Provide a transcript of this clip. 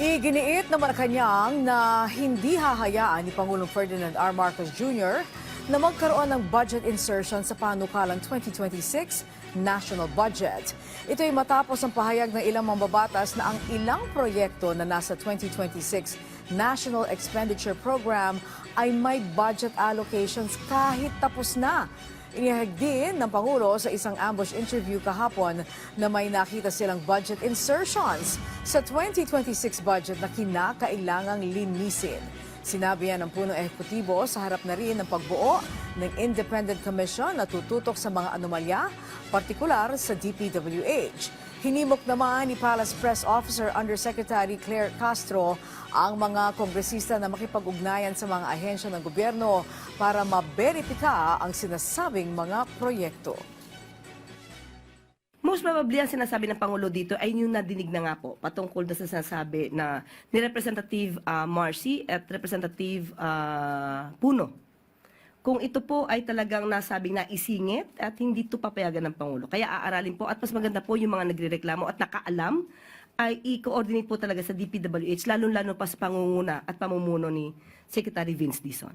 Iginiit ng Malacanang na hindi hahayaan ni Pangulong Ferdinand R. Marcos Jr. na magkaroon ng budget insertion sa panukalang 2026 national budget. Ito ay matapos ang pahayag ng ilang mambabatas na ang ilang proyekto na nasa 2026 National Expenditure Program ay may budget allocations kahit tapos na. Inihayag din ng Pangulo sa isang ambush interview kahapon na may nakita silang budget insertions sa 2026 budget na kinakailangang linisin. Sinabi yan ng punong ehekutibo sa harap na rin ng pagbuo ng Independent Commission na tututok sa mga anomalya, partikular sa DPWH. Hinimok naman ni Palace Press Officer Undersecretary Claire Castro ang mga kongresista na makipag-ugnayan sa mga ahensya ng gobyerno para maberipika ang sinasabing mga proyekto. Most probably, ang sinasabi ng Pangulo dito ay yung nadinig na nga po patungkol na sa sinasabi na ni Representative Marcy at Representative Puno. Kung ito po ay talagang nasabing na isingit at hindi ito papayagan ng Pangulo. Kaya aaralin po at mas maganda po yung mga nagrereklamo at nakaalam ay i-coordinate po talaga sa DPWH, lalo-lalo pa sa pangunguna at pamumuno ni Secretary Vince Dizon.